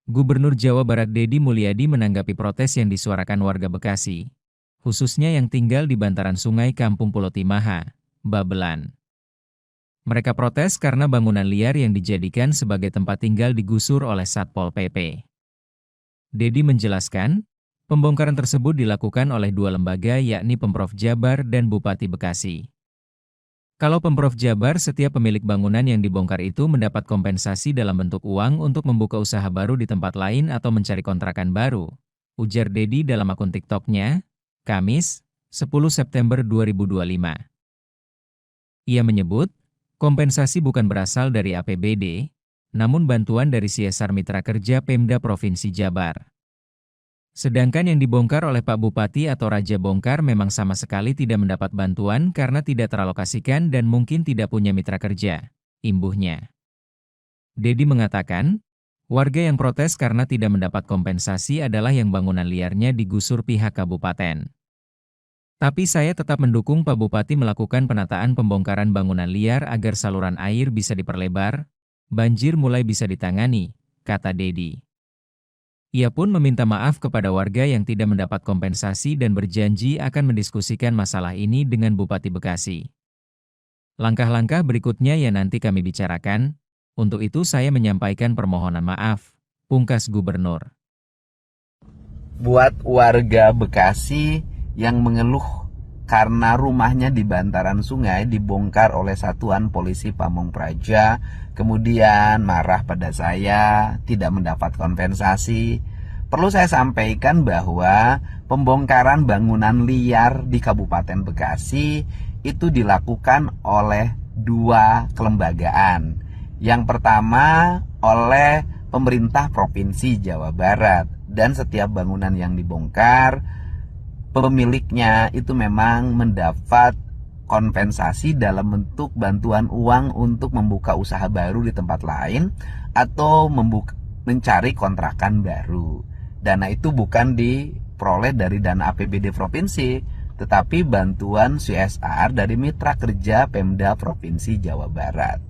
Gubernur Jawa Barat Deddy Mulyadi menanggapi protes yang disuarakan warga Bekasi, khususnya yang tinggal di bantaran sungai Kampung Pulo Timaha, Babelan. Mereka protes karena bangunan liar yang dijadikan sebagai tempat tinggal digusur oleh Satpol PP. Deddy menjelaskan, pembongkaran tersebut dilakukan oleh dua lembaga yakni Pemprov Jabar dan Bupati Bekasi. Kalau Pemprov Jabar, setiap pemilik bangunan yang dibongkar itu mendapat kompensasi dalam bentuk uang untuk membuka usaha baru di tempat lain atau mencari kontrakan baru, ujar Deddy dalam akun TikTok-nya, Kamis, 10 September 2025. Ia menyebut, kompensasi bukan berasal dari APBD, namun bantuan dari CSR Mitra Kerja Pemda Provinsi Jabar. Sedangkan yang dibongkar oleh Pak Bupati atau Raja Bongkar memang sama sekali tidak mendapat bantuan karena tidak teralokasikan dan mungkin tidak punya mitra kerja, imbuhnya. Deddy mengatakan, warga yang protes karena tidak mendapat kompensasi adalah yang bangunan liarnya digusur pihak kabupaten. Tapi saya tetap mendukung Pak Bupati melakukan penataan pembongkaran bangunan liar agar saluran air bisa diperlebar, banjir mulai bisa ditangani, kata Deddy. Ia pun meminta maaf kepada warga yang tidak mendapat kompensasi dan berjanji akan mendiskusikan masalah ini dengan Bupati Bekasi. Langkah-langkah berikutnya yang nanti kami bicarakan, untuk itu saya menyampaikan permohonan maaf, pungkas Gubernur. Buat warga Bekasi yang mengeluh karena rumahnya di bantaran sungai dibongkar oleh Satuan Polisi Pamong Praja, kemudian marah pada saya, tidak mendapat kompensasi. Perlu saya sampaikan bahwa pembongkaran bangunan liar di Kabupaten Bekasi itu dilakukan oleh dua kelembagaan. Yang pertama oleh pemerintah Provinsi Jawa Barat, dan setiap bangunan yang dibongkar pemiliknya itu memang mendapat kompensasi dalam bentuk bantuan uang untuk membuka usaha baru di tempat lain atau mencari kontrakan baru. Dana itu bukan diperoleh dari dana APBD provinsi, tetapi bantuan CSR dari Mitra Kerja Pemda Provinsi Jawa Barat.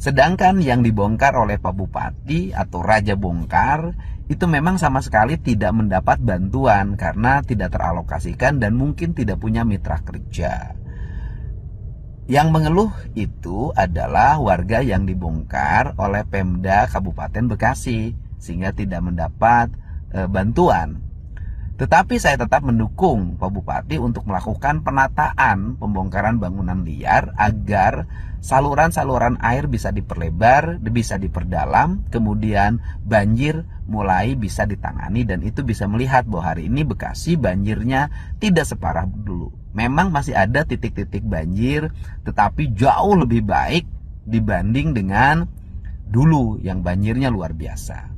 Sedangkan yang dibongkar oleh Pak Bupati atau Raja Bongkar itu memang sama sekali tidak mendapat bantuan karena tidak teralokasikan dan mungkin tidak punya mitra kerja. Yang mengeluh itu adalah warga yang dibongkar oleh Pemda Kabupaten Bekasi sehingga tidak mendapat bantuan. Tetapi saya tetap mendukung Pak Bupati untuk melakukan penataan pembongkaran bangunan liar agar saluran-saluran air bisa diperlebar, bisa diperdalam, kemudian banjir mulai bisa ditangani dan itu bisa melihat bahwa hari ini Bekasi banjirnya tidak separah dulu. Memang masih ada titik-titik banjir, tetapi jauh lebih baik dibanding dengan dulu yang banjirnya luar biasa.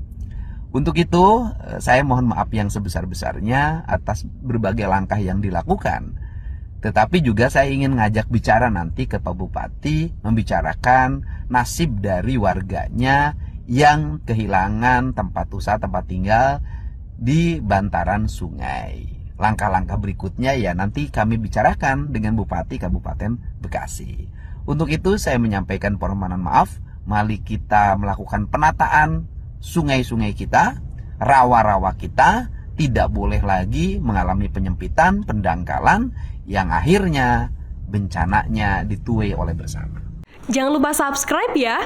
Untuk itu, saya mohon maaf yang sebesar-besarnya atas berbagai langkah yang dilakukan. Tetapi juga saya ingin ngajak bicara nanti ke Pak Bupati, membicarakan nasib dari warganya yang kehilangan tempat usaha, tempat tinggal di bantaran sungai. Langkah-langkah berikutnya ya nanti kami bicarakan dengan Bupati Kabupaten Bekasi. Untuk itu saya menyampaikan permohonan maaf, mari kita melakukan penataan sungai-sungai kita, rawa-rawa kita, tidak boleh lagi mengalami penyempitan, pendangkalan, yang akhirnya bencananya dituai oleh bersama. Jangan lupa subscribe ya!